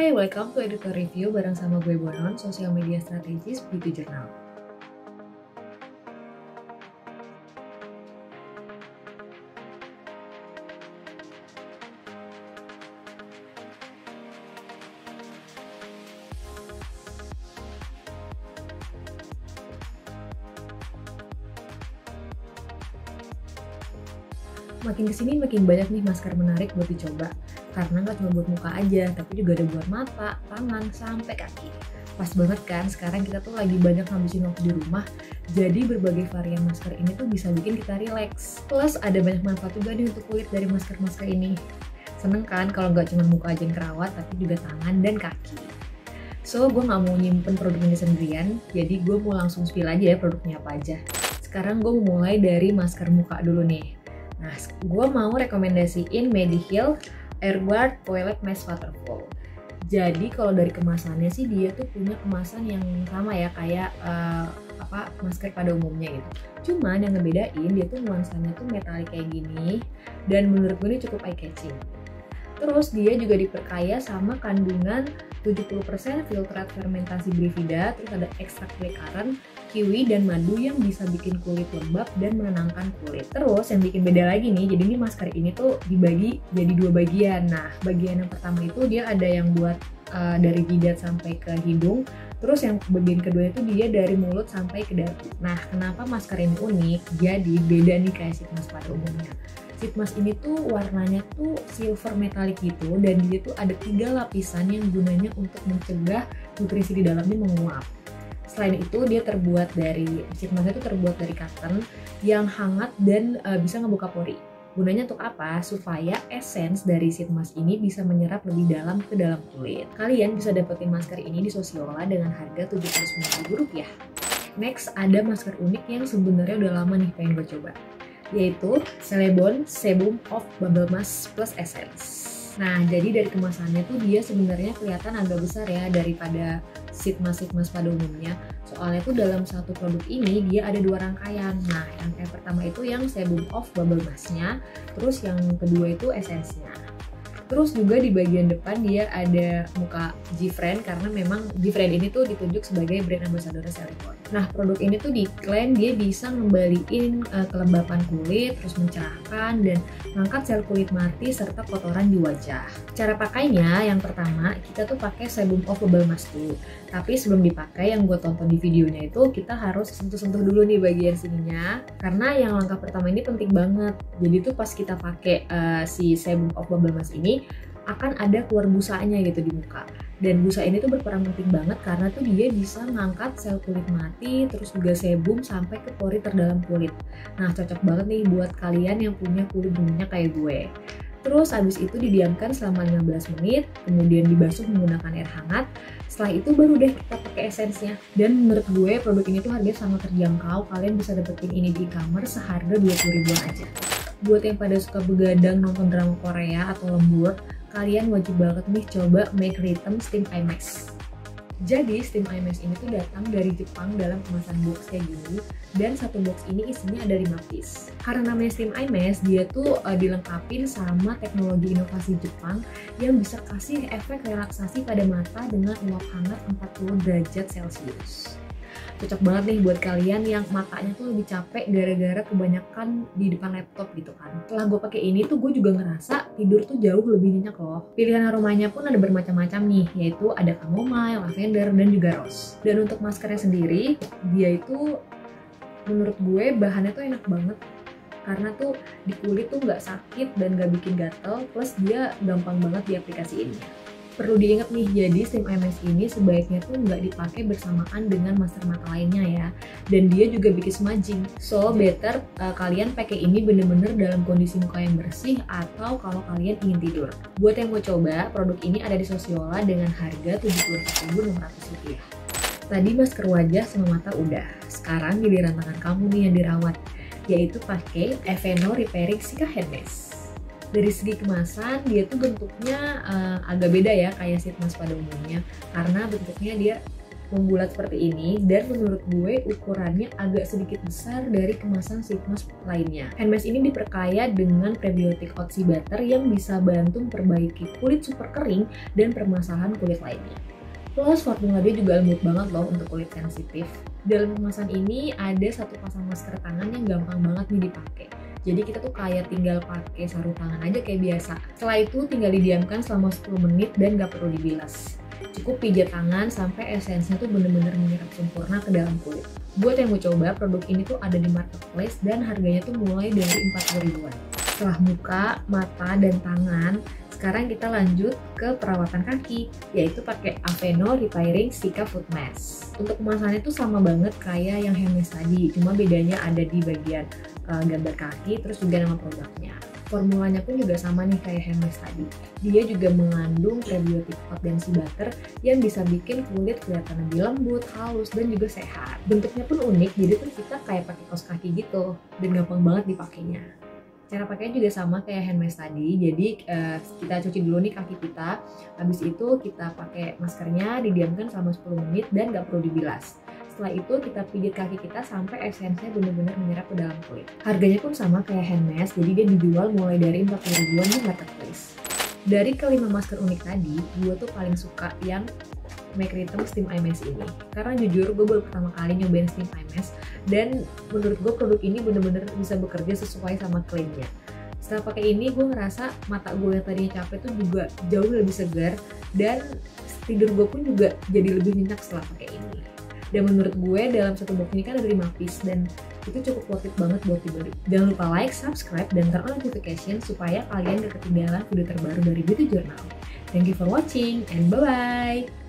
Hai, welcome to Editor Review bareng sama gue Bonon, Social Media Strategist Beauty Journal. Makin kesini makin banyak nih masker menarik buat dicoba. Karena nggak cuma buat muka aja, tapi juga ada buat mata, tangan, sampai kaki. Pas banget kan, sekarang kita tuh lagi banyak ngabisin waktu di rumah, jadi berbagai varian masker ini tuh bisa bikin kita relax. Plus ada banyak manfaat juga nih untuk kulit dari masker-masker ini. Seneng kan kalau nggak cuma muka aja yang kerawat, tapi juga tangan dan kaki. So, gue nggak mau nyimpen produk ini sendirian, jadi gue mau langsung spill aja ya produknya apa aja. Sekarang gue mulai dari masker muka dulu nih. Nah, gue mau rekomendasiin Mediheal Airguard Toilet Mask Waterfall. Jadi kalau dari kemasannya sih dia tuh punya kemasan yang sama ya kayak masker pada umumnya gitu. Cuman yang ngebedain dia tuh nuansanya tuh metalik kayak gini dan menurut gue ini cukup eye catching. Terus dia juga diperkaya sama kandungan 70% filtrat fermentasi brivida, terus ada ekstrak blackcurrant, kiwi, dan madu yang bisa bikin kulit lembab dan menenangkan kulit. Terus yang bikin beda lagi nih, jadi ini masker ini tuh dibagi jadi dua bagian. Nah, bagian yang pertama itu dia ada yang buat dari jidat sampai ke hidung. Terus yang bagian kedua itu dia dari mulut sampai ke dagu. Nah, kenapa masker ini unik? Jadi beda nih kayak sheet mask pada umumnya. Sheet mask ini tuh warnanya tuh silver metalik gitu dan dia tuh ada 3 lapisan yang gunanya untuk mencegah nutrisi di dalamnya menguap. Selain itu dia terbuat dari sheet mask itu terbuat dari cotton yang hangat dan bisa ngebuka pori. Gunanya untuk apa? Supaya essence dari sheet mask ini bisa menyerap lebih dalam ke dalam kulit. Kalian bisa dapetin masker ini di Sosiola dengan harga Rp79.000. Next ada masker unik yang sebenarnya udah lama nih pengen gue coba, yaitu Celebon Sebum of Bubble Mask Plus Essence. Nah, jadi dari kemasannya tuh dia sebenarnya kelihatan agak besar ya daripada sheet mask pada umumnya. Soalnya tuh dalam satu produk ini dia ada 2 rangkaian. Nah, yang pertama itu yang Sebum of Bubble Mask-nya, terus yang kedua itu essence-nya. Terus juga di bagian depan dia ada muka Gfriend karena memang Gfriend ini tuh ditunjuk sebagai brand ambassador Celebon. Nah, produk ini tuh diklaim dia bisa ngembaliin kelembapan kulit, terus mencerahkan dan mengangkat sel kulit mati serta kotoran di wajah. Cara pakainya yang pertama kita tuh pakai Sebum of Bubble Mask dulu. Tapi sebelum dipakai yang gue tonton di videonya itu kita harus sentuh-sentuh dulu nih bagian sininya karena yang langkah pertama ini penting banget. Jadi tuh pas kita pakai si Sebum of Bubble Mask ini akan ada keluar busanya gitu di muka. Dan busa ini tuh berperan penting banget karena tuh dia bisa mengangkat sel kulit mati, terus juga sebum sampai ke pori terdalam kulit. Nah, cocok banget nih buat kalian yang punya kulit berminyak kayak gue. Terus habis itu didiamkan selama 15 menit, kemudian dibasuh menggunakan air hangat. Setelah itu baru deh kita pakai esensnya. Dan menurut gue produk ini tuh harganya sangat terjangkau. Kalian bisa dapetin ini di e-commerce seharga 20.000-an aja. Buat yang pada suka begadang nonton drama Korea atau lembur, kalian wajib banget nih coba Make Rhythm Steam Eye Mask. Jadi Steam Eye Mask ini tuh datang dari Jepang dalam kemasan box kayak gini, dan satu box ini isinya ada 5 piece. Karena namanya Steam Eye Mask, dia tuh dilengkapin sama teknologi inovasi Jepang yang bisa kasih efek relaksasi pada mata dengan uap hangat 40 derajat Celcius. Cocok banget nih buat kalian yang matanya tuh lebih capek gara-gara kebanyakan di depan laptop gitu kan. Setelah gue pakai ini tuh gue juga ngerasa tidur tuh jauh lebih nyenyak loh. Pilihan aromanya pun ada bermacam-macam nih, yaitu ada chamomile, lavender, dan juga rose. Dan untuk maskernya sendiri, dia itu menurut gue bahannya tuh enak banget. Karena tuh di kulit tuh nggak sakit dan nggak bikin gatel, plus dia gampang banget diaplikasiinnya. Perlu diingat nih, jadi Steam Eye Mask ini sebaiknya tuh nggak dipakai bersamaan dengan masker mata lainnya ya. Dan dia juga bikin smudging. So, better kalian pakai ini bener-bener dalam kondisi muka yang bersih atau kalau kalian ingin tidur. Buat yang mau coba, produk ini ada di Sosiola dengan harga Rp74.600. Tadi masker wajah sama mata udah. Sekarang giliran tangan kamu nih yang dirawat, yaitu pakai Aveeno Repairing Cica Hand Mask. Dari segi kemasan dia tuh bentuknya agak beda ya kayak sheet mask pada umumnya karena bentuknya dia membulat seperti ini, dan menurut gue ukurannya agak sedikit besar dari kemasan sheet mask lainnya. Hand mask ini diperkaya dengan prebiotik oat sea butter yang bisa bantu memperbaiki kulit super kering dan permasalahan kulit lainnya. Plus formula dia juga lembut banget loh untuk kulit sensitif. Dalam kemasan ini ada satu pasang masker tangan yang gampang banget nih dipakai. Jadi kita tuh kayak tinggal pakai sarung tangan aja kayak biasa. Setelah itu tinggal didiamkan selama 10 menit dan gak perlu dibilas. Cukup pijat tangan sampai esensinya tuh bener-bener menyerap sempurna ke dalam kulit. Buat yang mau coba, produk ini tuh ada di marketplace dan harganya tuh mulai dari 40 ribuan. Setelah muka, mata, dan tangan, sekarang kita lanjut ke perawatan kaki, yaitu pakai Aveeno Repairing Cica Foot Mask. Untuk kemasannya tuh sama banget kayak yang hand mask tadi, cuma bedanya ada di bagian gambar kaki, terus juga nama produknya. Formulanya pun juga sama nih kayak hand mask tadi. Dia juga mengandung prebiotik oat dan sea butter yang bisa bikin kulit kelihatan lebih lembut, halus, dan juga sehat. Bentuknya pun unik, jadi tuh kita kayak pakai kaos kaki gitu, dan gampang banget dipakainya. Cara pakainya juga sama kayak hand mask tadi, jadi kita cuci dulu nih kaki kita, habis itu kita pakai maskernya, didiamkan selama 10 menit dan gak perlu dibilas. Setelah itu kita pijit kaki kita sampai esensinya benar-benar menyerap ke dalam kulit. Harganya pun sama kayak hand mask, jadi dia dijual mulai dari 40 ribuan di marketplace. Dari kelima masker unik tadi, gue tuh paling suka yang Make Rhythm Steam Eye Mask ini. Karena jujur gue baru pertama kali nyobain Steam Eye Mask dan menurut gue produk ini bener-bener bisa bekerja sesuai sama klaimnya. Setelah pakai ini gue ngerasa mata gue yang tadinya capek tuh juga jauh lebih segar dan tidur gue pun juga jadi lebih nyenyak setelah pakai ini. Dan menurut gue dalam satu box ini kan ada 5 piece dan itu cukup worth it banget buat dibeli. Jangan lupa like, subscribe, dan turn on notification supaya kalian gak ketinggalan video terbaru dari Beauty Journal. Thank you for watching and bye-bye!